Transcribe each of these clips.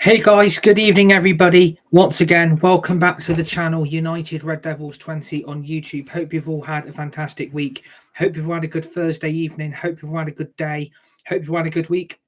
Hey guys, good evening everybody. Once again, welcome back to the channel United Red Devils 20 on YouTube. Hope you've all had a fantastic week. Hope you've all had a good Thursday evening. Hope you've all had a good day. Hope you've all had a good week.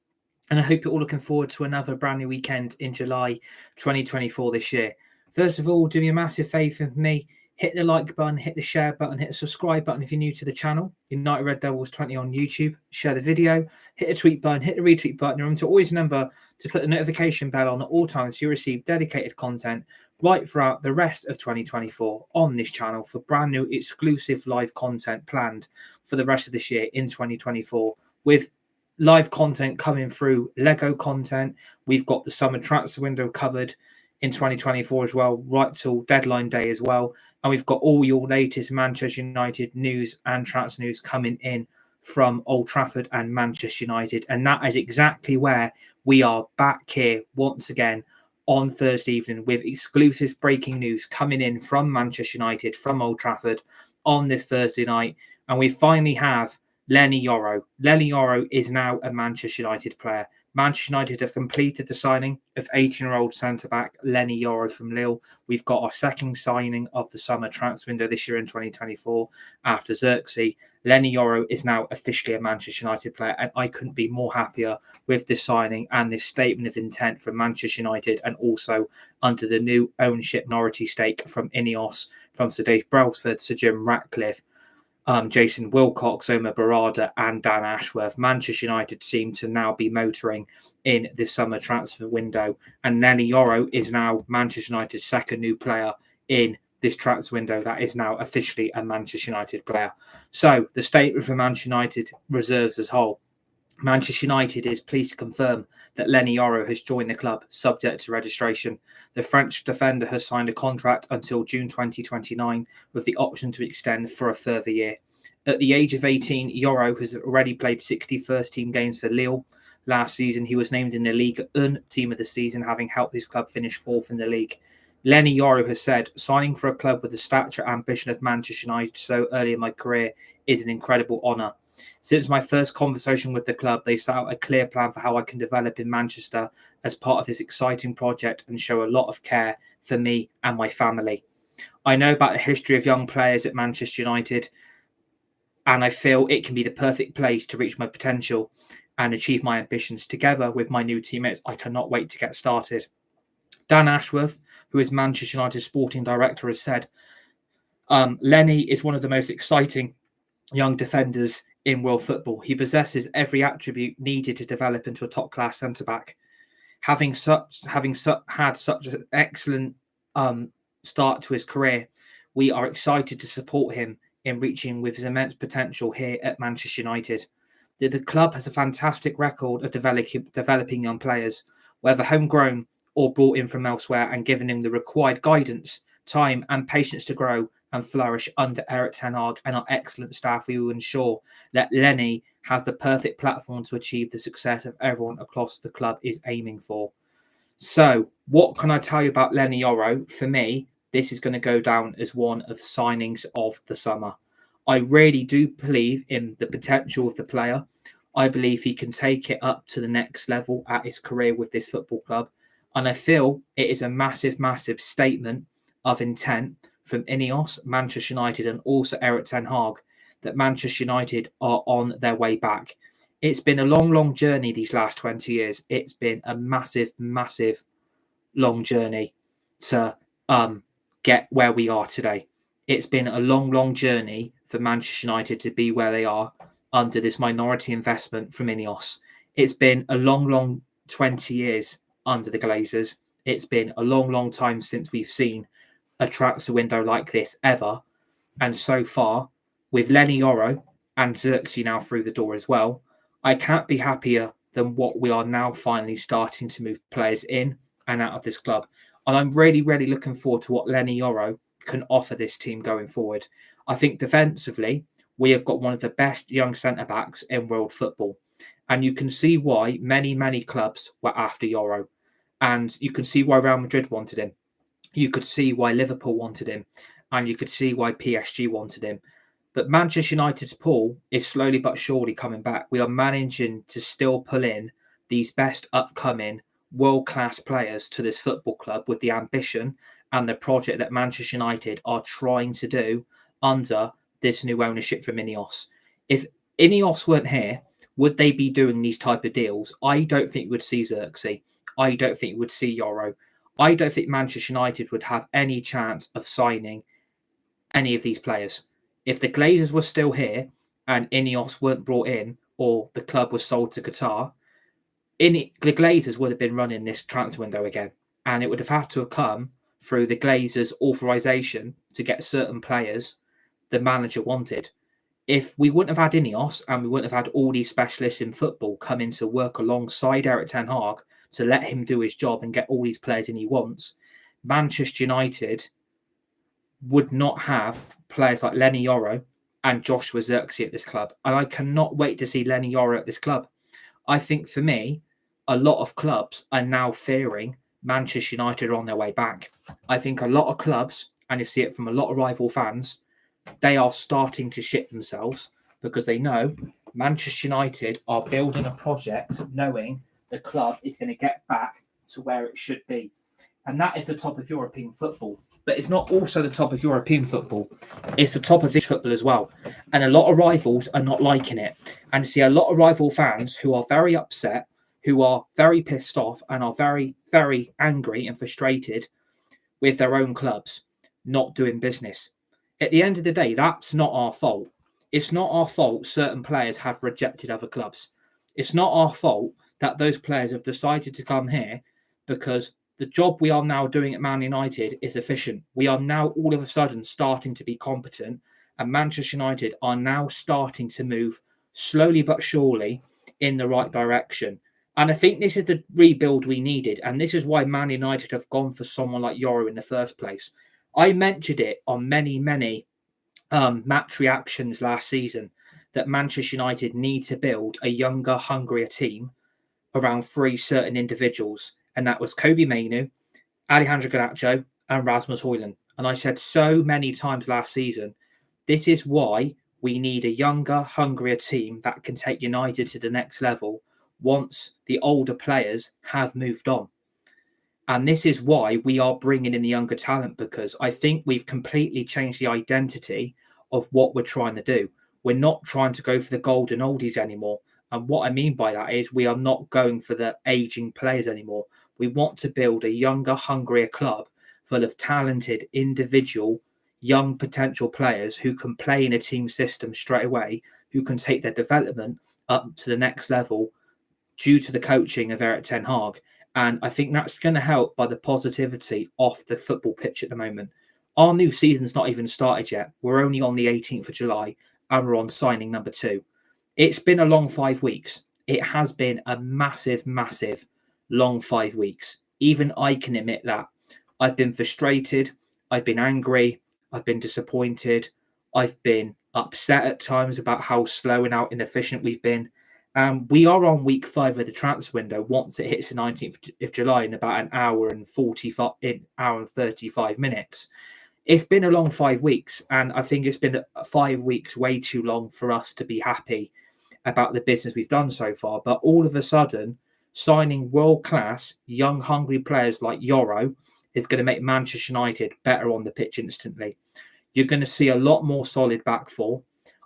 And I hope you're all looking forward to another brand new weekend in July 2024 this year. First of all, do me a massive favour for me. Hit the like button, hit the share button, hit the subscribe button if you're new to the channel. United Red Devils 20 on YouTube. Share the video, hit the tweet button, hit the retweet button. Remember to always remember to put the notification bell on at all times so you receive dedicated content right throughout the rest of 2024 on this channel for brand new exclusive live content planned for the rest of this year in 2024 with live content coming through, Lego content. We've got the summer transfer window covered in 2024 as well, right till deadline day as well. And we've got all your latest Manchester United news and transfer news coming in from Old Trafford and Manchester United. And that is exactly where we are back here once again on Thursday evening with exclusive breaking news coming in from Manchester United, from Old Trafford on this Thursday night. And we finally have Leny Yoro. Leny Yoro is now a Manchester United player. Manchester United have completed the signing of 18-year-old centre-back Leny Yoro from Lille. We've got our second signing of the summer transfer window this year in 2024 after Xerxes. Leny Yoro is now officially a Manchester United player, and I couldn't be more happier with this signing and this statement of intent from Manchester United, and also under the new ownership minority stake from Ineos, from Sir Dave Brailsford, Sir Jim Ratcliffe, Jason Wilcox, Omar Barada, and Dan Ashworth. Manchester United seem to now be motoring in this summer transfer window, and Leny Yoro is now Manchester United's second new player in this transfer window that is now officially a Manchester United player. So the statement for Manchester United reserves as whole. Manchester United is pleased to confirm that Leny Yoro has joined the club subject to registration. The French defender has signed a contract until June 2029 with the option to extend for a further year. At the age of 18, Yoro has already played 60 first-team games for Lille. Last season, he was named in the Ligue 1 team of the season, having helped his club finish fourth in the league. Leny Yoro has said, signing for a club with the stature and ambition of Manchester United so early in my career is an incredible honour. Since my first conversation with the club, they set out a clear plan for how I can develop in Manchester as part of this exciting project and show a lot of care for me and my family. I know about the history of young players at Manchester United, and I feel it can be the perfect place to reach my potential and achieve my ambitions. Together with my new teammates, I cannot wait to get started. Dan Ashworth, who is Manchester United sporting director, has said, Leny is one of the most exciting young defenders in world football. He possesses every attribute needed to develop into a top-class centre-back. Having had such an excellent start to his career, we are excited to support him in reaching with his immense potential here at Manchester United. The club has a fantastic record of developing young players, whether homegrown or brought in from elsewhere, and giving him the required guidance, time and patience to grow and flourish under Erik ten Hag and our excellent staff. We will ensure that Leny has the perfect platform to achieve the success of everyone across the club is aiming for. So, what can I tell you about Leny Yoro? For me, this is going to go down as one of the signings of the summer. I really do believe in the potential of the player. I believe he can take it up to the next level at his career with this football club. And I feel it is a massive, massive statement of intent from Ineos, Manchester United, and also Erik ten Hag that Manchester United are on their way back. It's been a long, long journey these last 20 years. It's been a massive, massive, long journey to get where we are today. It's been a long, long journey for Manchester United to be where they are under this minority investment from Ineos. It's been a long, long 20 years under the Glazers. It's been a long, long time since we've seen a transfer window like this ever. And so far, with Leny Yoro and Xerxes now through the door as well, I can't be happier than what we are now finally starting to move players in and out of this club. And I'm really, really looking forward to what Leny Yoro can offer this team going forward. I think defensively, we have got one of the best young centre-backs in world football. And you can see why many, many clubs were after Yoro. And you can see why Real Madrid wanted him. You could see why Liverpool wanted him. And you could see why PSG wanted him. But Manchester United's pull is slowly but surely coming back. We are managing to still pull in these best upcoming world-class players to this football club with the ambition and the project that Manchester United are trying to do under this new ownership from Ineos. If Ineos weren't here, would they be doing these type of deals? I don't think we would see Xerxes. I don't think we would see Yoro. I don't think Manchester United would have any chance of signing any of these players. If the Glazers were still here and Ineos weren't brought in or the club was sold to Qatar, the Glazers would have been running this transfer window again. And it would have had to have come through the Glazers' authorization to get certain players the manager wanted. If we wouldn't have had Ineos and we wouldn't have had all these specialists in football come in to work alongside Eric Ten Hag to let him do his job and get all these players in he wants, Manchester United would not have players like Leny Yoro and Joshua Zirkzee at this club. And I cannot wait to see Leny Yoro at this club. I think for me, a lot of clubs are now fearing Manchester United are on their way back. I think a lot of clubs, and you see it from a lot of rival fans, they are starting to shit themselves because they know Manchester United are building a project knowing the club is going to get back to where it should be. And that is the top of European football. But it's not also the top of European football. It's the top of English football as well. And a lot of rivals are not liking it. And you see a lot of rival fans who are very upset, who are very pissed off and are very, very angry and frustrated with their own clubs not doing business. At the end of the day, that's not our fault. It's not our fault certain players have rejected other clubs. It's not our fault that those players have decided to come here because the job we are now doing at Man United is efficient. We are now all of a sudden starting to be competent, and Manchester United are now starting to move slowly but surely in the right direction. And I think this is the rebuild we needed, and this is why Man United have gone for someone like Yoro in the first place. I mentioned it on many match reactions last season that Manchester United need to build a younger, hungrier team around three certain individuals, and that was Kobe Mainoo, Alejandro Garnacho, and Rasmus Højlund. And I said so many times last season, this is why we need a younger, hungrier team that can take United to the next level once the older players have moved on. And this is why we are bringing in the younger talent, because I think we've completely changed the identity of what we're trying to do. We're not trying to go for the golden oldies anymore. And what I mean by that is we are not going for the aging players anymore. We want to build a younger, hungrier club full of talented, individual, young potential players who can play in a team system straight away, who can take their development up to the next level due to the coaching of Eric Ten Hag. And I think that's going to help by the positivity off the football pitch at the moment. Our new season's not even started yet. We're only on the 18th of July and we're on signing number 2. It's been a long 5 weeks. It has been a massive long 5 weeks. Even I can admit that. I've been frustrated. I've been angry. I've been disappointed. I've been upset at times about how slow and how inefficient we've been. We are on week 5 of the transfer window once it hits the 19th of July in about an hour and 35 minutes. It's been a long 5 weeks, and I think it's been 5 weeks way too long for us to be happy about the business we've done so far. But all of a sudden, signing world-class, young, hungry players like Yoro is going to make Manchester United better on the pitch instantly. You're going to see a lot more solid back four.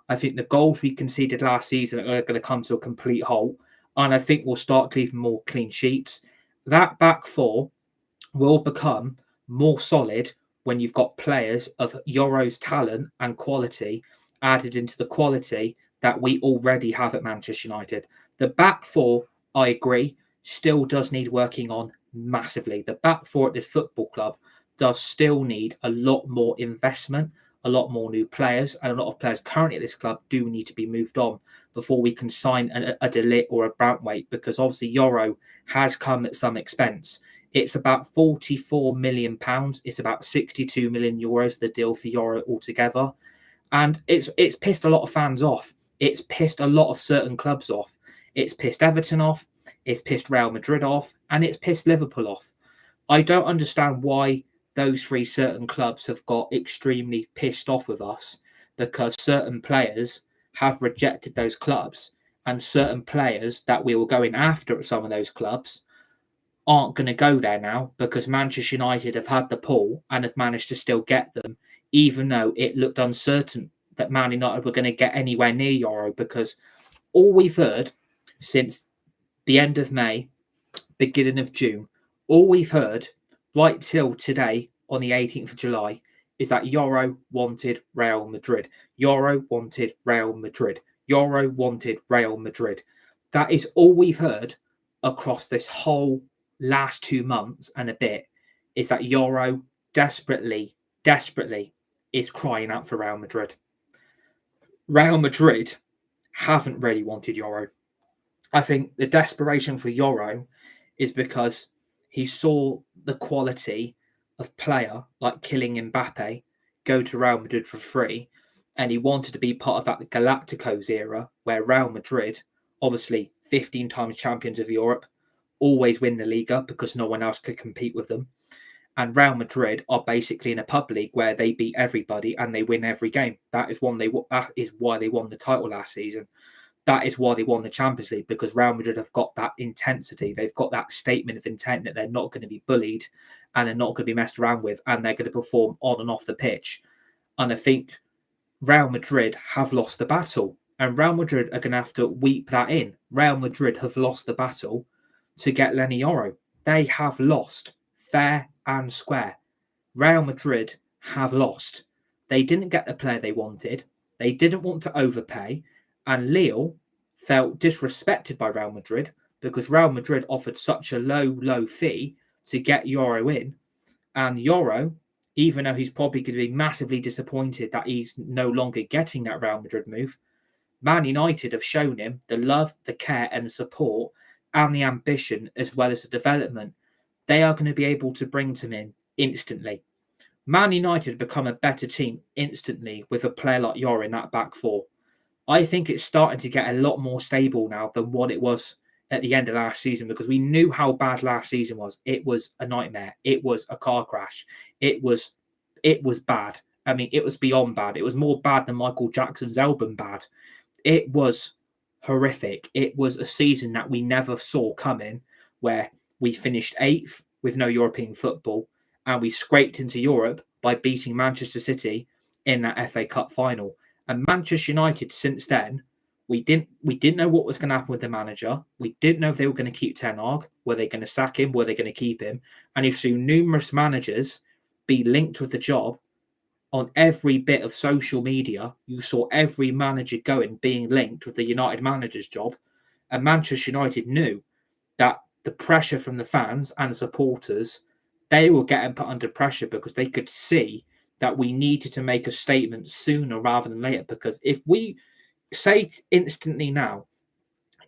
I think the goals we conceded last season are going to come to a complete halt, and I think we'll start keeping more clean sheets. That back four will become more solid when you've got players of Yoro's talent and quality added into the quality that we already have at Manchester United. The back four, I agree, still does need working on massively. The back four at this football club does still need a lot more investment, a lot more new players, and a lot of players currently at this club do need to be moved on before we can sign a De Ligt or a Brantwaite, because obviously Yoro has come at some expense. It's about £44 million. It's about 62 million euros, the deal for Yoro altogether. And it's pissed a lot of fans off. It's pissed a lot of certain clubs off. It's pissed Everton off. It's pissed Real Madrid off. And it's pissed Liverpool off. I don't understand why those 3 certain clubs have got extremely pissed off with us, because certain players have rejected those clubs, and certain players that we were going after at some of those clubs aren't going to go there now because Manchester United have had the pull and have managed to still get them, even though it looked uncertain that Man United were going to get anywhere near Yoro, because all we've heard since the end of May, beginning of June, all we've heard right till today on the 18th of July is that Yoro wanted Real Madrid. Yoro wanted Real Madrid. Yoro wanted Real Madrid. That is all we've heard across this whole last 2 months and a bit, is that Yoro desperately is crying out for Real Madrid. Real Madrid haven't really wanted Yoro. I think the desperation for Yoro is because he saw the quality of player like Kylian Mbappe go to Real Madrid for free, and he wanted to be part of that Galacticos era where Real Madrid, obviously 15 times champions of Europe, always win the Liga because no one else could compete with them. And Real Madrid are basically in a pub league where they beat everybody and they win every game. That is why they won the title last season. That is why they won the Champions League, because Real Madrid have got that intensity. They've got that statement of intent that they're not going to be bullied and they're not going to be messed around with, and they're going to perform on and off the pitch. And I think Real Madrid have lost the battle, and Real Madrid are going to have to weep that in. Real Madrid have lost the battle to get Leny Yoro. They have lost fair and square. Real Madrid have lost. They didn't get the player they wanted. They didn't want to overpay. And Lille felt disrespected by Real Madrid because Real Madrid offered such a low fee to get Yoro in. And Yoro, even though he's probably going to be massively disappointed that he's no longer getting that Real Madrid move, Man United have shown him the love, the care and the support and the ambition as well as the development they are going to be able to bring to him instantly. Man United become a better team instantly with a player like Yoro in that back four. I think it's starting to get a lot more stable now than what it was at the end of last season, because we knew how bad last season was. It was a nightmare. It was a car crash. It was bad. I mean, it was beyond bad. It was more bad than Michael Jackson's album bad. It was horrific. It was a season that we never saw coming, where we finished 8th with no European football and we scraped into Europe by beating Manchester City in that FA Cup final. And Manchester United, since then, we didn't know what was going to happen with the manager. We didn't know if they were going to keep Ten Hag. Were they going to sack him? Were they going to keep him? And you saw numerous managers be linked with the job on every bit of social media. You saw every manager being linked with the United manager's job. And Manchester United knew that the pressure from the fans and supporters, they were getting put under pressure because they could see that we needed to make a statement sooner rather than later. Because if we say instantly now,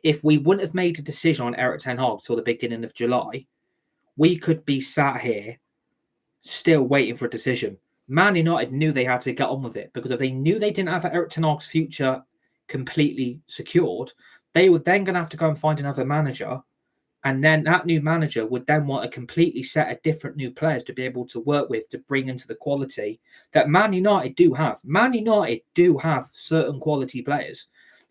if we wouldn't have made a decision on Eric Ten Hag till the beginning of July, we could be sat here still waiting for a decision. Man United knew they had to get on with it, because if they knew they didn't have Eric Ten Hag's future completely secured, they were then going to have to go and find another manager. And then that new manager would then want a completely set of different new players to be able to work with to bring into the quality that Man United do have. Man United do have certain quality players.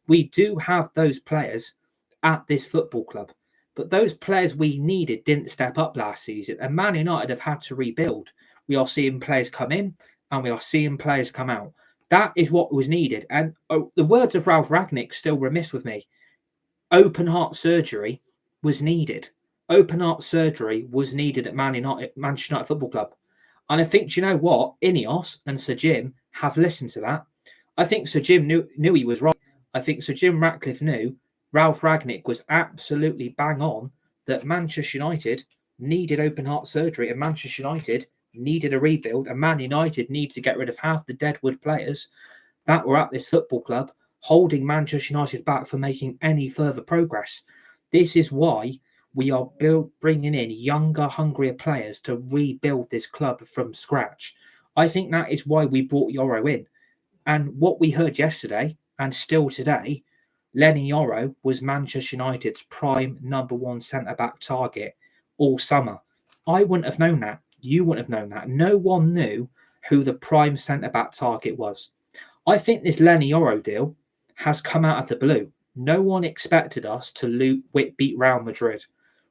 We do have those players at this football club. But those players we needed didn't step up last season. And Man United have had to rebuild. We are seeing players come in and we are seeing players come out. That is what was needed. And the words of Ralph Rangnick still remiss with me. Open heart surgery was needed. Open heart surgery was needed at Manchester United Football Club. And I think, do you know what? Ineos and Sir Jim have listened to that. I think Sir Jim knew he was right. I think Sir Jim Ratcliffe knew Ralph Rangnick was absolutely bang on that Manchester United needed open heart surgery and Manchester United needed a rebuild, and Man United need to get rid of half the deadwood players that were at this football club, holding Manchester United back from making any further progress. This is why we are bringing in younger, hungrier players to rebuild this club from scratch. I think that is why we brought Yoro in. And what we heard yesterday, and still today, Leny Yoro was Manchester United's prime number one centre-back target all summer. I wouldn't have known that. You wouldn't have known that. No one knew who the prime centre-back target was. I think this Leny Yoro deal has come out of the blue. No one expected us to beat Real Madrid.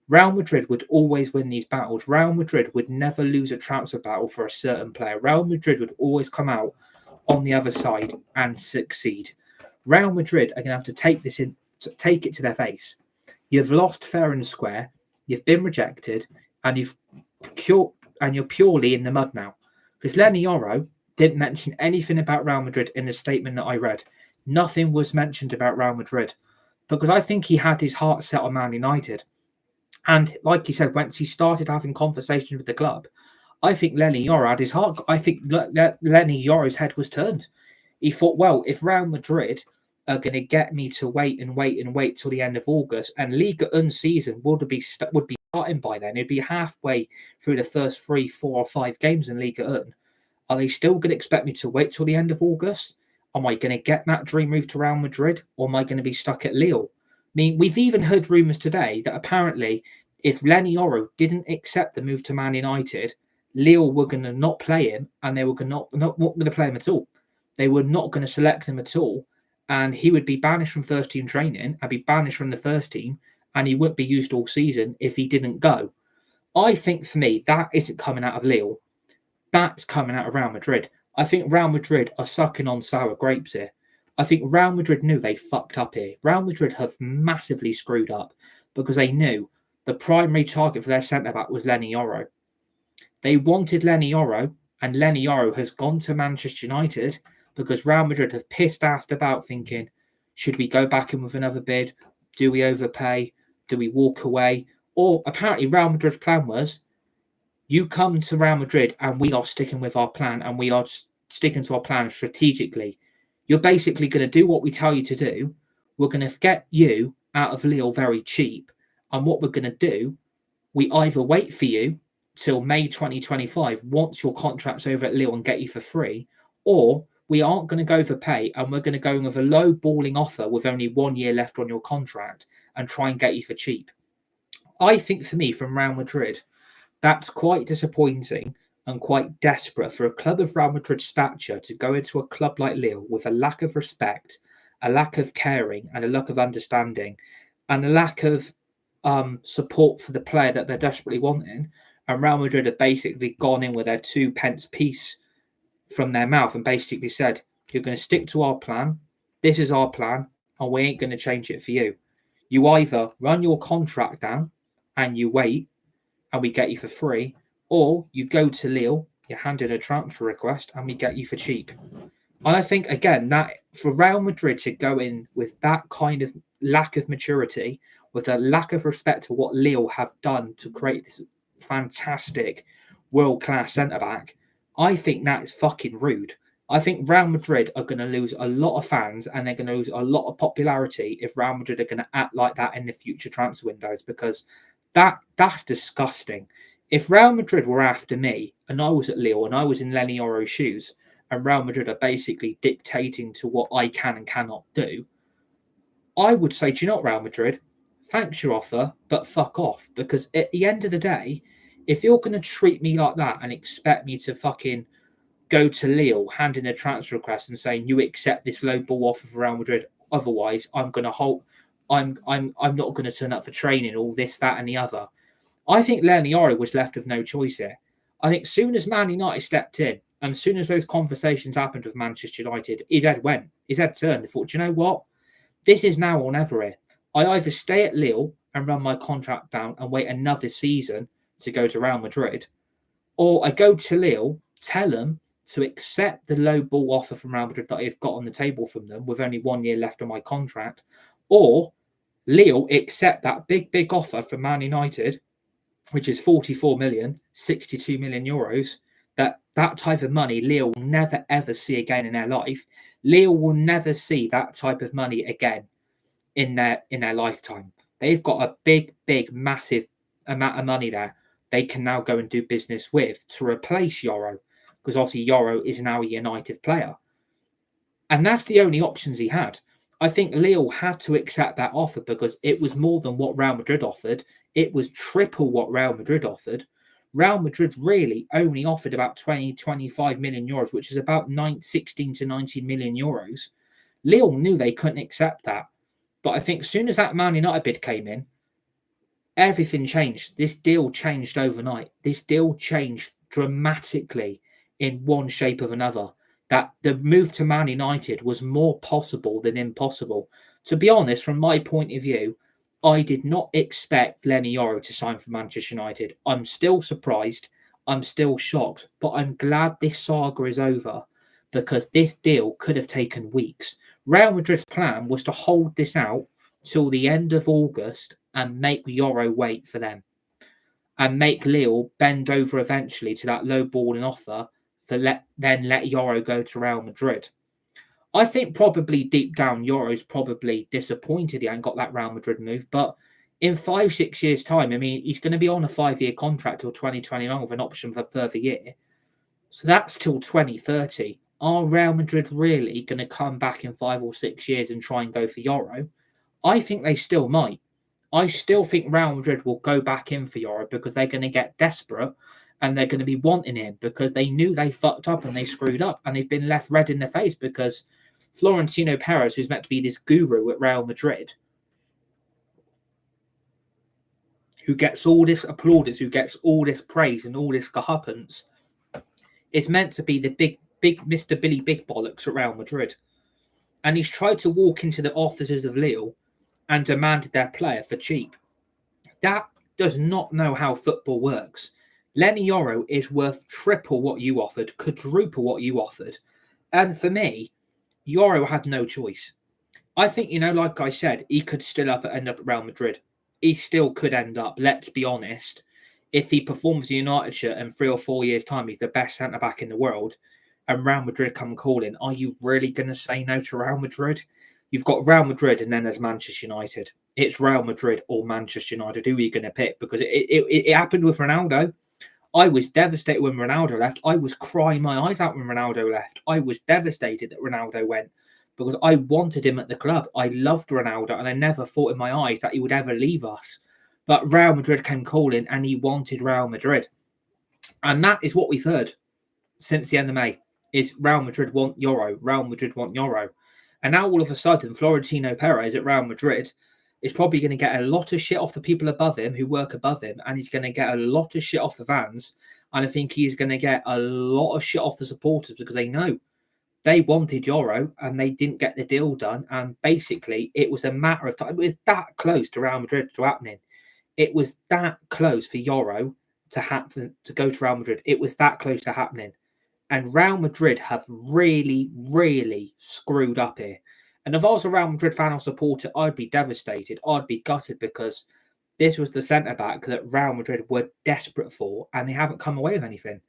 Real Madrid would always win these battles. Real Madrid would never lose a transfer battle for a certain player. Real Madrid would always come out on the other side and succeed. Real Madrid are going to have to take it to their face. You've lost fair and square. You've been rejected, and you're purely in the mud now. Because Leny Yoro didn't mention anything about Real Madrid in the statement that I read. Nothing was mentioned about Real Madrid because I think he had his heart set on Man United. And like he said, once he started having conversations with the club, I think Leny Yoro had his heart. I think Leny Yoro's head was turned. He thought, well, if Real Madrid are going to get me to wait till the end of August, and Liga 1 season would be starting by then. It'd be halfway through the first 3, 4, or 5 games in Liga 1. Are they still going to expect me to wait till the end of August? Am I going to get that dream move to Real Madrid, or am I going to be stuck at Lille? I mean, we've even heard rumours today that apparently if Leny Yoro didn't accept the move to Man United, Lille were going to not play him, and they were not going to play him at all. They were not going to select him at all, and he would be banished from first team training and be banished from the first team, and he wouldn't be used all season if he didn't go. I think for me, that isn't coming out of Lille. That's coming out of Real Madrid. I think Real Madrid are sucking on sour grapes here. I think Real Madrid knew they fucked up here. Real Madrid have massively screwed up because they knew the primary target for their centre-back was Leny Yoro. They wanted Leny Yoro, and Leny Yoro has gone to Manchester United because Real Madrid have pissed-assed about thinking, should we go back in with another bid? Do we overpay? Do we walk away? Or apparently Real Madrid's plan was, you come to Real Madrid and we are sticking with our plan, and we are sticking to our plan strategically. You're basically going to do what we tell you to do. We're going to get you out of Lille very cheap. And what we're going to do, we either wait for you till May 2025 once your contract's over at Lille and get you for free, or we aren't going to go for pay and we're going to go in with a low balling offer with only 1 year left on your contract and try and get you for cheap. I think for me, from Real Madrid, that's quite disappointing and quite desperate for a club of Real Madrid's stature to go into a club like Lille with a lack of respect, a lack of caring, and a lack of understanding, and a lack of support for the player that they're desperately wanting. And Real Madrid have basically gone in with their 2 pence piece from their mouth and basically said, you're going to stick to our plan. This is our plan, and we ain't going to change it for you. You either run your contract down and you wait and we get you for free, or you go to Lille, you hand in a transfer request, and we get you for cheap. And I think, again, that for Real Madrid to go in with that kind of lack of maturity, with a lack of respect for what Lille have done to create this fantastic world-class centre-back, I think that is fucking rude. I think Real Madrid are going to lose a lot of fans, and they're going to lose a lot of popularity if Real Madrid are going to act like that in the future transfer windows, because that's disgusting. If Real Madrid were after me and I was at Lille and I was in Leny Yoro's shoes, and Real Madrid are basically dictating to what I can and cannot do, I would say, do you know what, Real Madrid? Thanks your offer, but fuck off. Because at the end of the day, if you're going to treat me like that and expect me to fucking go to Lille, hand in a transfer request and saying you accept this low ball offer for Real Madrid, otherwise I'm going to hold. I'm not going to turn up for training, all this, that, and the other. I think Leny Yoro was left with no choice here. I think soon as Man United stepped in, and soon as those conversations happened with Manchester United, his head went. His head turned. He thought, do you know what? This is now or never here. I either stay at Lille and run my contract down and wait another season to go to Real Madrid, or I go to Lille, tell them to accept the low ball offer from Real Madrid that I've got on the table from them with only 1 year left on my contract, or Lille accept that big offer from Man United, which is 44 million, 62 million euros, that type of money Lille will never ever see again in their life. Lille will never see that type of money again in their lifetime. They've got a big, massive amount of money there they can now go and do business with to replace Yoro, because obviously Yoro is now a United player. And that's the only options he had. I think Lille had to accept that offer because it was more than what Real Madrid offered. It was triple what Real Madrid offered. Real Madrid really only offered about 25 million euros, which is about 16 to 19 million euros. Lille knew they couldn't accept that. But I think as soon as that Man United bid came in, Everything changed. This deal changed overnight. This deal changed dramatically in one shape or another. That the move to Man United was more possible than impossible. To be honest, from my point of view, I did not expect Leny Yoro to sign for Manchester United. I'm still surprised. I'm still shocked, but I'm glad this saga is over because this deal could have taken weeks. Real Madrid's plan was to hold this out till the end of August and make Yoro wait for them and make Lille bend over eventually to that low balling offer then let Yoro go to Real Madrid. I think probably deep down Yoro's probably disappointed he ain't got that Real Madrid move, but in 5-6 years' time, I mean, he's going to be on a 5-year contract till 2029 with an option for a further year. So that's till 2030. Are Real Madrid really going to come back in 5 or 6 years and try and go for Yoro? I think they still might. I still think Real Madrid will go back in for Yoro because they're going to get desperate and they're going to be wanting him because they knew they fucked up and they screwed up and they've been left red in the face because Florentino Perez, who's meant to be this guru at Real Madrid, who gets all this applaudance, who gets all this praise and all this gahuppance, is meant to be the big Mr. Billy Big Bollocks at Real Madrid. And he's tried to walk into the offices of Lille and demanded their player for cheap. That does not know how football works. Leny Yoro is worth triple what you offered, quadruple what you offered. And for me, Yoro had no choice. I think, like I said, he could still end up at Real Madrid. He still could end up, let's be honest. If he performs the United shirt in 3 or 4 years' time, he's the best centre-back in the world, and Real Madrid come calling, are you really going to say no to Real Madrid? You've got Real Madrid and then there's Manchester United. It's Real Madrid or Manchester United. Who are you going to pick? Because it happened with Ronaldo. I was devastated when Ronaldo left. I was crying my eyes out when Ronaldo left. I was devastated that Ronaldo went because I wanted him at the club. I loved Ronaldo and I never thought in my eyes that he would ever leave us. But Real Madrid came calling and he wanted Real Madrid. And that is what we've heard since the end of May, is Real Madrid want Yoro. Real Madrid want Yoro. And now all of a sudden, Florentino Perez at Real Madrid is probably going to get a lot of shit off the people above him who work above him. And he's going to get a lot of shit off the fans. And I think he's going to get a lot of shit off the supporters because they know they wanted Yoro and they didn't get the deal done. And basically, it was a matter of time. It was that close to Real Madrid to happening. It was that close for Yoro to happen, to go to Real Madrid. It was that close to happening. And Real Madrid have really, really screwed up here. And if I was a Real Madrid fan or supporter, I'd be devastated. I'd be gutted because this was the centre-back that Real Madrid were desperate for and they haven't come away with anything.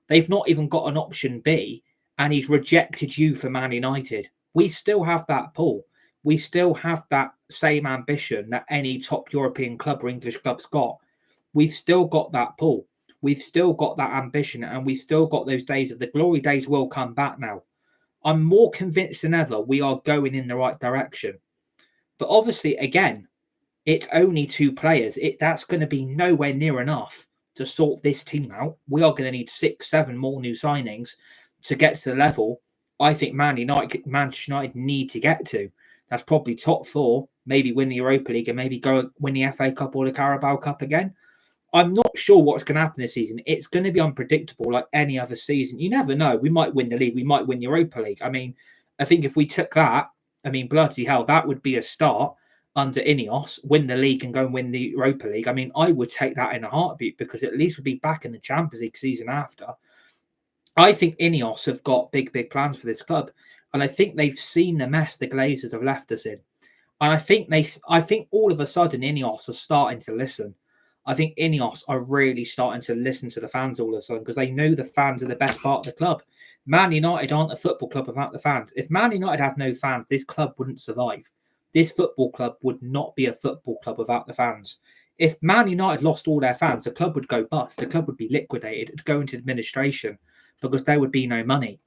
They've not even got an option B and he's rejected you for Man United. We still have that pull. We still have that same ambition that any top European club or English club's got. We've still got that pull. We've still got that ambition and we've still got those days of the glory days will come back now. I'm more convinced than ever we are going in the right direction. But obviously, again, it's only 2 players. That's going to be nowhere near enough to sort this team out. We are going to need 6, 7 more new signings to get to the level I think Manchester United need to get to. That's probably top 4, maybe win the Europa League and maybe go win the FA Cup or the Carabao Cup again. I'm not sure what's going to happen this season. It's going to be unpredictable like any other season. You never know. We might win the league. We might win the Europa League. I mean, I think if we took that, bloody hell, that would be a start under Ineos, win the league and go and win the Europa League. I mean, I would take that in a heartbeat because at least we'd be back in the Champions League season after. I think Ineos have got big, big plans for this club. And I think they've seen the mess the Glazers have left us in. And I think all of a sudden Ineos are starting to listen. I think Ineos are really starting to listen to the fans all of a sudden because they know the fans are the best part of the club. Man United aren't a football club without the fans. If Man United had no fans, this club wouldn't survive. This football club would not be a football club without the fans. If Man United lost all their fans, the club would go bust. The club would be liquidated. It would go into administration because there would be no money.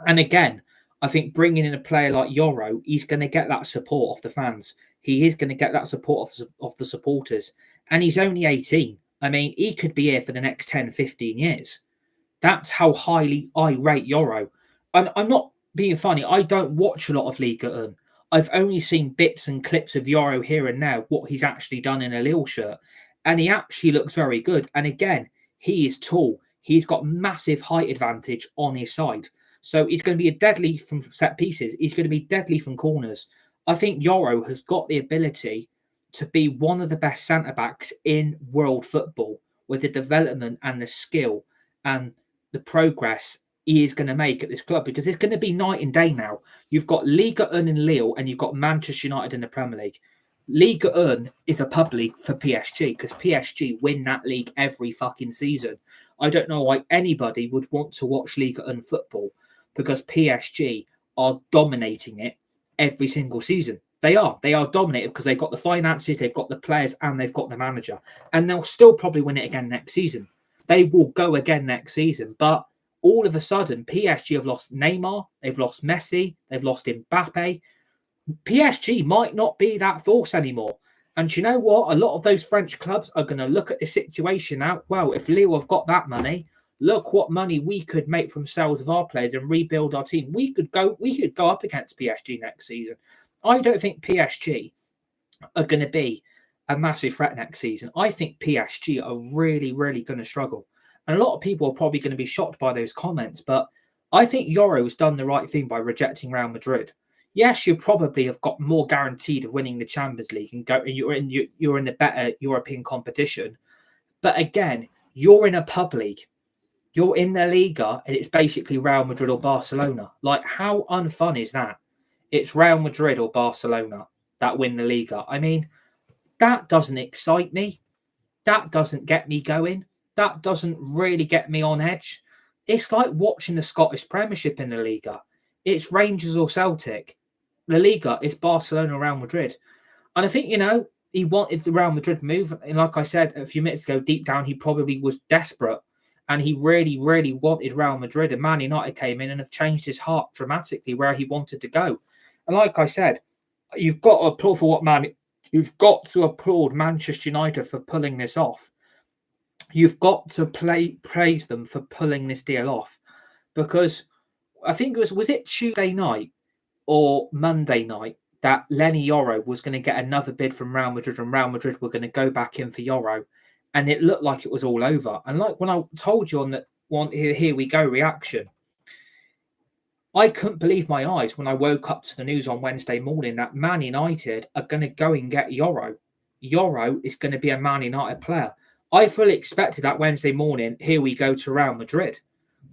And again, I think bringing in a player like Yoro, he's going to get that support of the fans. He is going to get that support of the supporters. And he's only 18. I mean, he could be here for the next 10, 15 years. That's how highly I rate Yoro. And I'm not being funny. I don't watch a lot of Liga 1. I've only seen bits and clips of Yoro here and there, what he's actually done in a Lille shirt. And he actually looks very good. And again, he is tall. He's got massive height advantage on his side. So he's going to be a deadly from set pieces. He's going to be deadly from corners. I think Yoro has got the ability to be one of the best centre-backs in world football with the development and the skill and the progress he is going to make at this club, because it's going to be night and day now. You've got Liga 1 in Lille and you've got Manchester United in the Premier League. Liga 1 is a pub league for PSG because PSG win that league every fucking season. I don't know why anybody would want to watch Liga 1 football, because PSG are dominating it every single season. They are dominated because they've got the finances, they've got the players, and they've got the manager. And they'll still probably win it again next season. They will go again next season. But all of a sudden, PSG have lost Neymar, they've lost Messi, they've lost Mbappe. PSG might not be that force anymore. And you know what? A lot of those French clubs are going to look at the situation now. Well, if Lille have got that money, look what money we could make from sales of our players and rebuild our team. We could go up against PSG next season. I don't think PSG are going to be a massive threat next season. I think PSG are really, really going to struggle. And a lot of people are probably going to be shocked by those comments, but I think Yoro's done the right thing by rejecting Real Madrid. Yes, you probably have got more guaranteed of winning the Champions League and you're in the better European competition. But again, you're in a pub league. You're in the Liga and it's basically Real Madrid or Barcelona. Like, how unfun is that? It's Real Madrid or Barcelona that win the Liga. I mean, that doesn't excite me. That doesn't get me going. That doesn't really get me on edge. It's like watching the Scottish Premiership in the Liga. It's Rangers or Celtic. La Liga is Barcelona or Real Madrid. And I think, he wanted the Real Madrid move. And like I said a few minutes ago, deep down, he probably was desperate. And he really, really wanted Real Madrid. And Man United came in and have changed his heart dramatically where he wanted to go. And like I said, you've got to applaud you've got to applaud Manchester United for pulling this off. You've got to praise them for pulling this deal off, because I think was it Tuesday night or Monday night that Leny Yoro was going to get another bid from Real Madrid, and Real Madrid were going to go back in for Yoro, and it looked like it was all over. And like when I told you on that one here we go reaction, I couldn't believe my eyes when I woke up to the news on Wednesday morning that Man United are going to go and get Yoro. Yoro is going to be a Man United player. I fully expected that Wednesday morning, here we go to Real Madrid.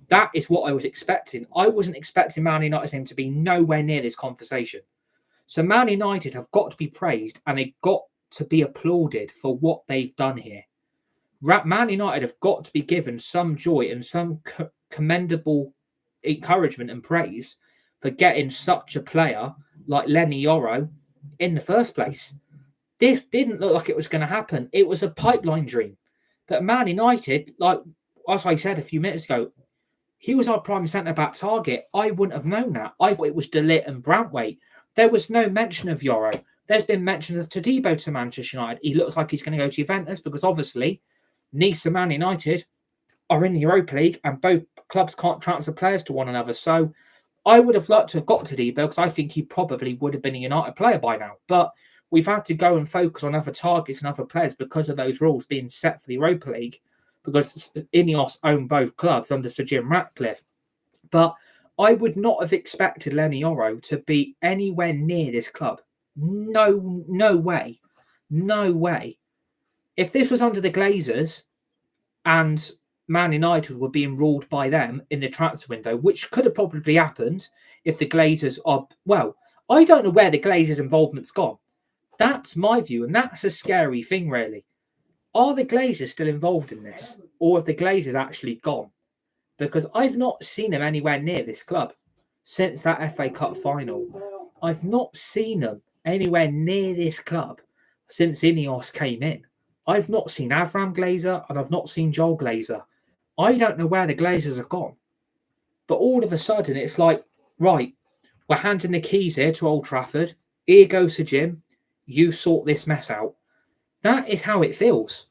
That is what I was expecting. I wasn't expecting Man United's name to be nowhere near this conversation. So Man United have got to be praised and they've got to be applauded for what they've done here. Man United have got to be given some joy and some commendable encouragement and praise for getting such a player like Leny Yoro in the first place. This didn't look like it was going to happen. It was a pipeline dream. But Man United, like as I said a few minutes ago, he was our prime centre-back target. I wouldn't have known that. I thought it was De Ligt and Brantwaite. There was no mention of Yoro. There's been mentions of Todibo to Manchester United. He looks like he's going to go to Juventus because obviously Nice and Man United are in the Europa League and both clubs can't transfer players to one another. So I would have liked to have got Todibo because I think he probably would have been a United player by now. But we've had to go and focus on other targets and other players because of those rules being set for the Europa League, because Ineos own both clubs under Sir Jim Ratcliffe. But I would not have expected Leny Yoro to be anywhere near this club. No way. No way. If this was under the Glazers and Man United were being ruled by them in the transfer window, which could have probably happened if the Glazers are... Well, I don't know where the Glazers' involvement's gone. That's my view, and that's a scary thing, really. Are the Glazers still involved in this? Or have the Glazers actually gone? Because I've not seen them anywhere near this club since that FA Cup final. I've not seen them anywhere near this club since Ineos came in. I've not seen Avram Glazer and I've not seen Joel Glazer. I don't know where the Glazers have gone. But all of a sudden, it's like, right, we're handing the keys here to Old Trafford. Here goes Sir Jim. You sort this mess out. That is how it feels.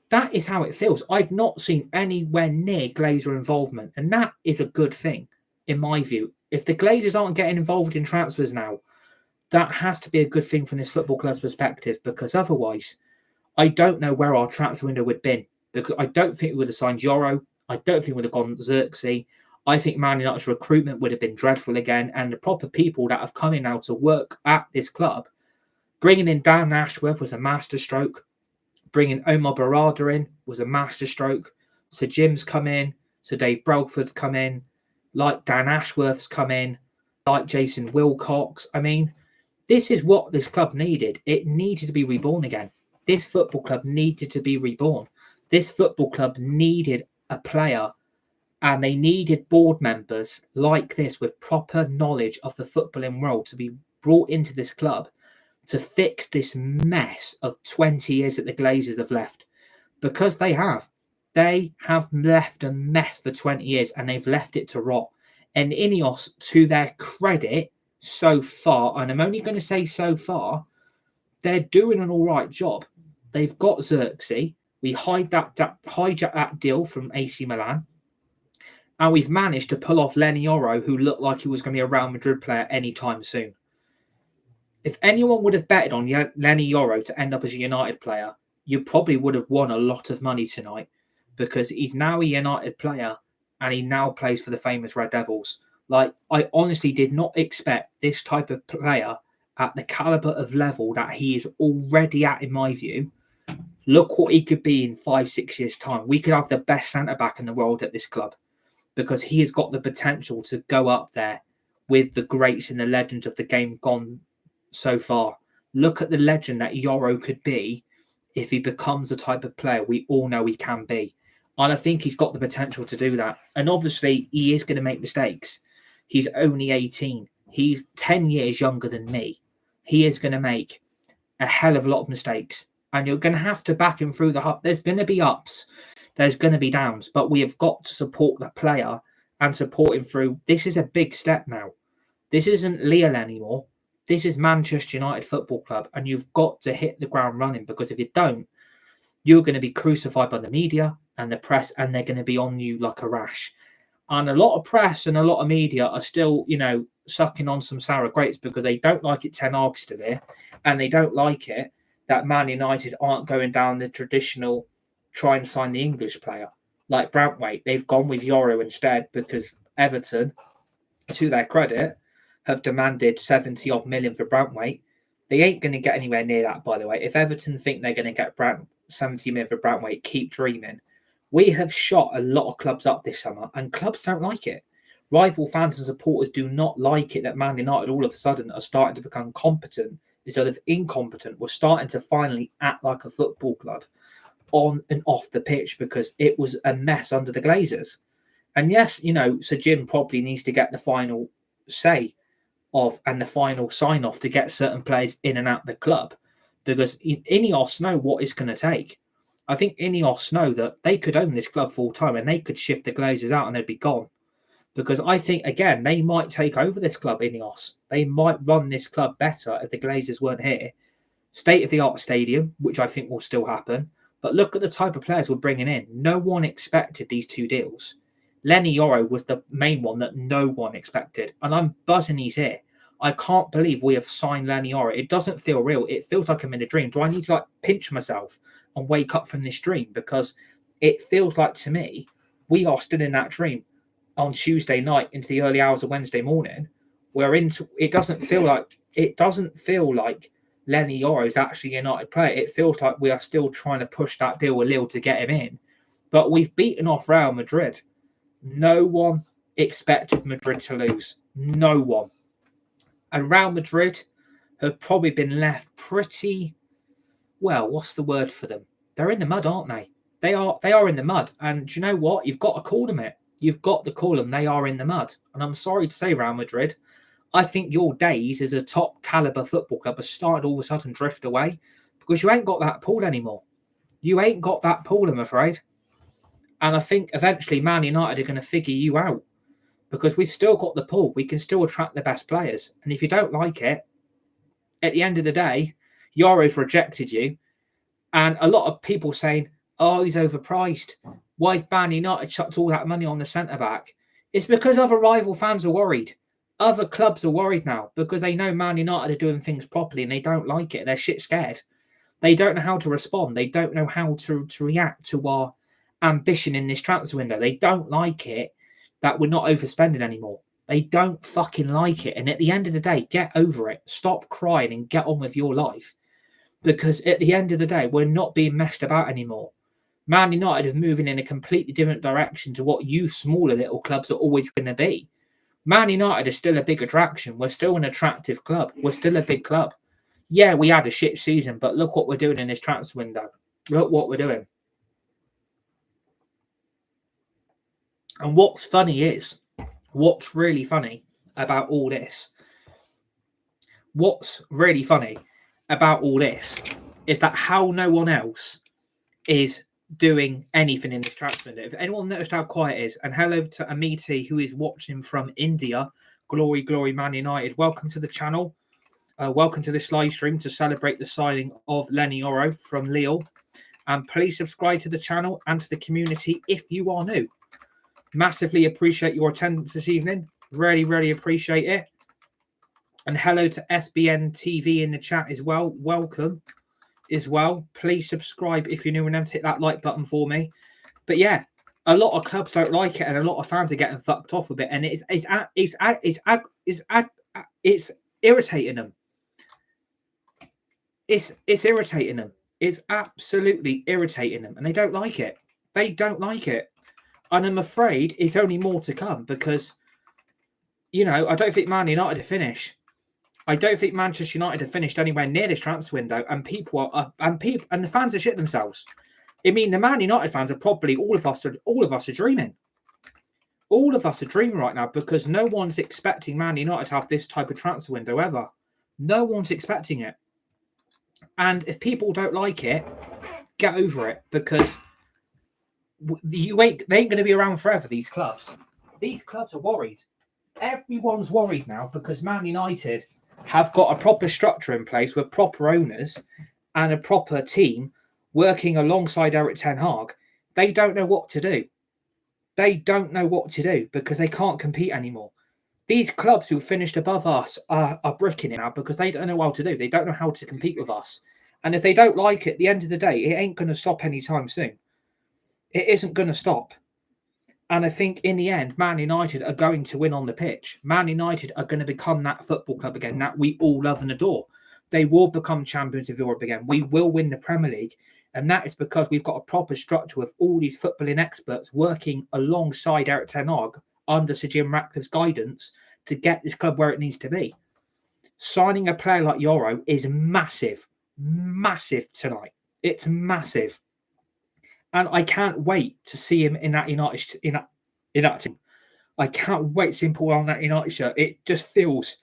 That is how it feels. I've not seen anywhere near Glazer involvement, and that is a good thing, in my view. If the Glazers aren't getting involved in transfers now, that has to be a good thing from this football club's perspective, because otherwise, I don't know where our transfer window would have been, because I don't think we would have signed Yoro. I don't think we would have gone Xerxes. I think Man United's recruitment would have been dreadful again, and the proper people that have come in now to work at this club, bringing in Dan Ashworth was a masterstroke. Bringing Omar Barada in was a masterstroke. So Jim's come in. So Dave Brelford's come in. Like Dan Ashworth's come in. Like Jason Wilcox. I mean, this is what this club needed. It needed to be reborn again. This football club needed to be reborn. This football club needed a player, and they needed board members like this with proper knowledge of the footballing world to be brought into this club to fix this mess of 20 years that the Glazers have left. Because they have. They have left a mess for 20 years and they've left it to rot. And Ineos, to their credit, so far, and I'm only going to say so far, they're doing an all right job. They've got Xerxes. We hijacked that deal from AC Milan. And we've managed to pull off Leny Yoro, who looked like he was going to be a Real Madrid player anytime soon. If anyone would have betted on Leny Yoro to end up as a United player, you probably would have won a lot of money tonight, because he's now a United player and he now plays for the famous Red Devils. Like, I honestly did not expect this type of player at the caliber of level that he is already at, in my view. Look what he could be in 5-6 years' time. We could have the best centre-back in the world at this club, because he has got the potential to go up there with the greats and the legends of the game gone so far. Look at the legend that Yoro could be if he becomes the type of player we all know he can be. And I think he's got the potential to do that. And obviously, he is going to make mistakes. He's only 18. He's 10 years younger than me. He is going to make a hell of a lot of mistakes. And you're going to have to back him through the up. There's going to be ups. There's going to be downs. But we have got to support that player and support him through. This is a big step now. This isn't Lille anymore. This is Manchester United Football Club, and you've got to hit the ground running, because if you don't, you're going to be crucified by the media and the press, and they're going to be on you like a rash. And a lot of press and a lot of media are still, sucking on some sour grapes, because they don't like it Ten Hag's still here, and they don't like it that Man United aren't going down the traditional try and sign the English player like Brantwaite. They've gone with Yoro instead, because Everton, to their credit, have demanded 70 odd million for Brantwaite. They ain't going to get anywhere near that, by the way. If Everton think they're going to get 70 million for Brantwaite, keep dreaming. We have shot a lot of clubs up this summer, and clubs don't like it. Rival fans and supporters do not like it that Man United all of a sudden are starting to become competent instead of incompetent. We're starting to finally act like a football club on and off the pitch, because it was a mess under the Glazers. And yes, Sir Jim probably needs to get the final say of and the final sign off to get certain players in and out the club, because Ineos know what it's going to take. I think Ineos know that they could own this club full time and they could shift the Glazers out and they'd be gone. Because I think, again, they might take over this club, Ineos. They might run this club better if the Glazers weren't here. State-of-the-art stadium, which I think will still happen. But look at the type of players we're bringing in. No one expected these two deals. Leny Yoro was the main one that no one expected. And I'm buzzing he's here. I can't believe we have signed Leny Yoro. It doesn't feel real. It feels like I'm in a dream. Do I need to pinch myself and wake up from this dream? Because it feels like, to me, we are still in that dream on Tuesday night into the early hours of Wednesday morning. It doesn't feel like Leny Yoro is actually a United player. It feels like we are still trying to push that deal with Lille to get him in. But we've beaten off Real Madrid. No one expected Madrid to lose. No one. And Real Madrid have probably been left pretty, well, what's the word for them? They're in the mud, aren't they? They are in the mud. And do you know what? You've got to call them it. You've got to call them. They are in the mud. And I'm sorry to say, Real Madrid, I think your days as a top caliber football club have started all of a sudden drift away, because you ain't got that pull anymore. You ain't got that pull, I'm afraid. And I think eventually Man United are going to figure you out, because we've still got the pull. We can still attract the best players. And if you don't like it, at the end of the day, Yoro's rejected you. And a lot of people saying, oh, he's overpriced. Why have Man United chucked all that money on the centre-back? It's because other rival fans are worried. Other clubs are worried now because they know Man United are doing things properly and they don't like it. They're shit scared. They don't know how to respond. They don't know how to react to our ambition in this transfer window. They don't like it that we're not overspending anymore. They don't fucking like it. And at the end of the day, get over it. Stop crying and get on with your life. Because at the end of the day, we're not being messed about anymore. Man United is moving in a completely different direction to what you smaller little clubs are always going to be. Man United is still a big attraction. We're still an attractive club. We're still a big club. Yeah, we had a shit season, but look what we're doing in this transfer window. Look what we're doing. And what's funny is, what's really funny about all this, is that how no one else is doing anything in this transfer window. If anyone noticed how quiet it is, and hello to Amity, who is watching from India. Glory, glory, Man United. Welcome to the channel. Welcome to this live stream to celebrate the signing of Leny Yoro from Lille. And please subscribe to the channel and to the community if you are new. Massively appreciate your attendance this evening. Really, really appreciate it. And hello to SBN TV in the chat as well. Welcome as well. Please subscribe if you're new and then hit that like button for me. But yeah, a lot of clubs don't like it and a lot of fans are getting fucked off a bit. And it's irritating them. It's irritating them. It's absolutely irritating them. And they don't like it. They don't like it. And I'm afraid it's only more to come because, you know, I don't think Man United are finished. I don't think Manchester United have finished anywhere near this transfer window, and the fans are shit themselves. I mean, the Man United fans are probably all of us are dreaming. All of us are dreaming right now because no one's expecting Man United to have this type of transfer window ever. No one's expecting it. And if people don't like it, get over it because they ain't going to be around forever. These clubs are worried. Everyone's worried now because Man United have got a proper structure in place with proper owners and a proper team working alongside Eric Ten Hag. They don't know what to do. They don't know what to do because they can't compete anymore. These clubs who finished above us are bricking it now because they don't know what to do. They don't know how to compete with us. And if they don't like it, at the end of the day, it ain't going to stop anytime soon. It isn't going to stop. And I think in the end, Man United are going to win on the pitch. Man United are going to become that football club again that we all love and adore. They will become champions of Europe again. We will win the Premier League. And that is because we've got a proper structure with all these footballing experts working alongside Eric Ten Hag under Sir Jim Ratcliffe's guidance to get this club where it needs to be. Signing a player like Yoro is massive, massive tonight. It's massive. And I can't wait to see him in that United in that team. I can't wait to see him pull on that United shirt. It just feels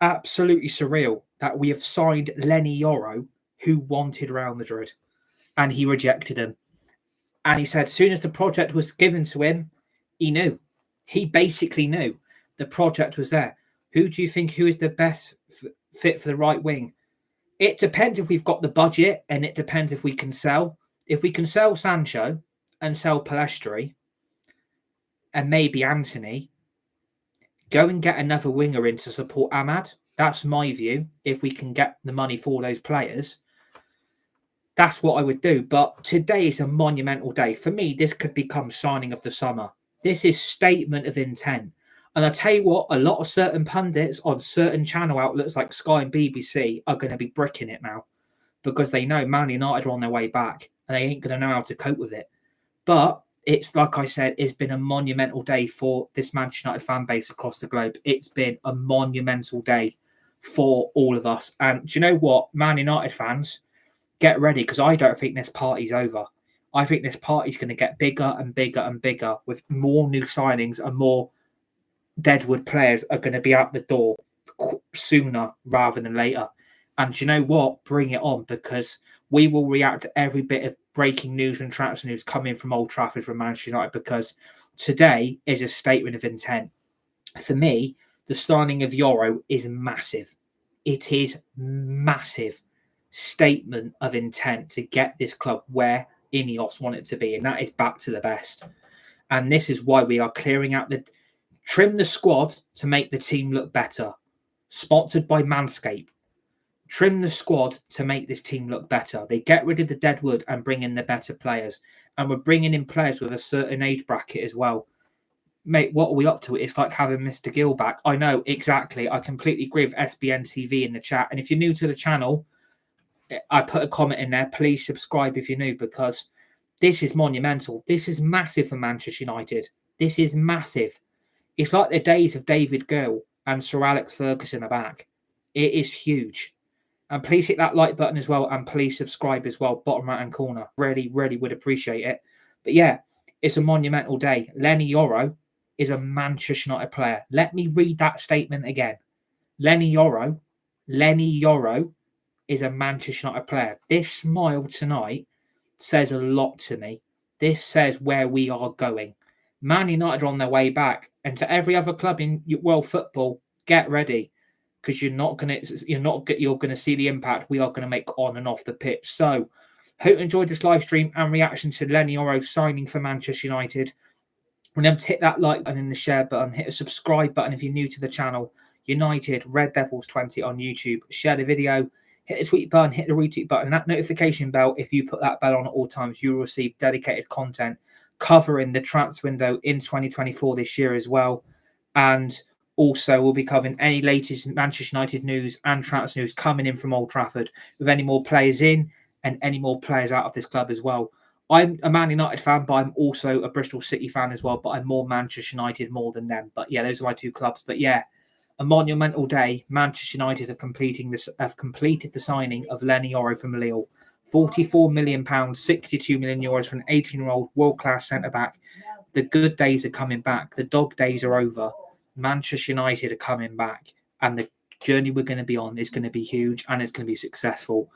absolutely surreal that we have signed Leny Yoro, who wanted Real Madrid, and he rejected him. And he said, as soon as the project was given to him, he knew. He basically knew the project was there. Who is the best fit for the right wing? It depends if we've got the budget, and it depends if we can sell. If we can sell Sancho and sell Pellistri and maybe Anthony, go and get another winger in to support Ahmad. That's my view. If we can get the money for those players, that's what I would do. But today is a monumental day. For me, this could become signing of the summer. This is statement of intent. And I tell you what, a lot of certain pundits on certain channel outlets like Sky and BBC are going to be bricking it now because they know Man United are on their way back and they ain't going to know how to cope with it. But it's like I said, it's been a monumental day for this Manchester United fan base across the globe. It's been a monumental day for all of us. And do you know what, Man United fans, get ready because I don't think this party's over. I think this party's going to get bigger and bigger and bigger with more new signings and more Deadwood players are going to be out the door sooner rather than later. And do you know what? Bring it on because we will react to every bit of breaking news and transfer news coming from Old Trafford from Manchester United because today is a statement of intent. For me, the signing of Yoro is massive. It is massive statement of intent to get this club where Ineos want it to be, and that is back to the best. And this is why we are clearing out the Trim the squad to make the team look better. Sponsored by Manscaped. Trim the squad to make this team look better. They get rid of the dead wood and bring in the better players. And we're bringing in players with a certain age bracket as well. Mate, what are we up to? It's like having Mr. Gill back. I know, exactly. I completely agree with SBN TV in the chat. And if you're new to the channel, I put a comment in there. Please subscribe if you're new, because this is monumental. This is massive for Manchester United. This is massive. It's like the days of David Gill and Sir Alex Ferguson are back. It is huge. And please hit that like button as well. And please subscribe as well. Bottom right hand corner. Really, really would appreciate it. But yeah, it's a monumental day. Leny Yoro is a Manchester United player. Let me read that statement again. Leny Yoro is a Manchester United player. This smile tonight says a lot to me. This says where we are going. Man United are on their way back. And to every other club in world football, get ready, because you're going to see the impact we are going to make on and off the pitch. So, hope you enjoyed this live stream and reaction to Leny Yoro signing for Manchester United. Remember to hit that like button and the share button. Hit a subscribe button if you're new to the channel. United Red Devils 20 on YouTube. Share the video. Hit the tweet button. Hit the retweet button. And that notification bell. If you put that bell on at all times, you will receive dedicated content covering the transfer window in 2024 this year as well. And also, we'll be covering any latest Manchester United news and transfer news coming in from Old Trafford, with any more players in and any more players out of this club as well. I'm a Man United fan, but I'm also a Bristol City fan as well. But I'm more Manchester United more than them. But yeah, those are my two clubs. But yeah, a monumental day. Manchester United have completed the signing of Leny Yoro from Lille. £44 million, €62 million for an 18-year-old world-class centre-back. The good days are coming back. The dog days are over. Manchester United are coming back. And the journey we're going to be on is going to be huge, and it's going to be successful.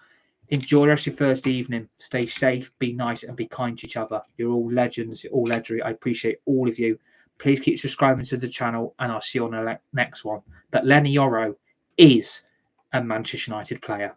Enjoy the rest of your first evening. Stay safe, be nice, and be kind to each other. You're all legends. You're all legendary. I appreciate all of you. Please keep subscribing to the channel, and I'll see you on the next one. But Leny Yoro is a Manchester United player.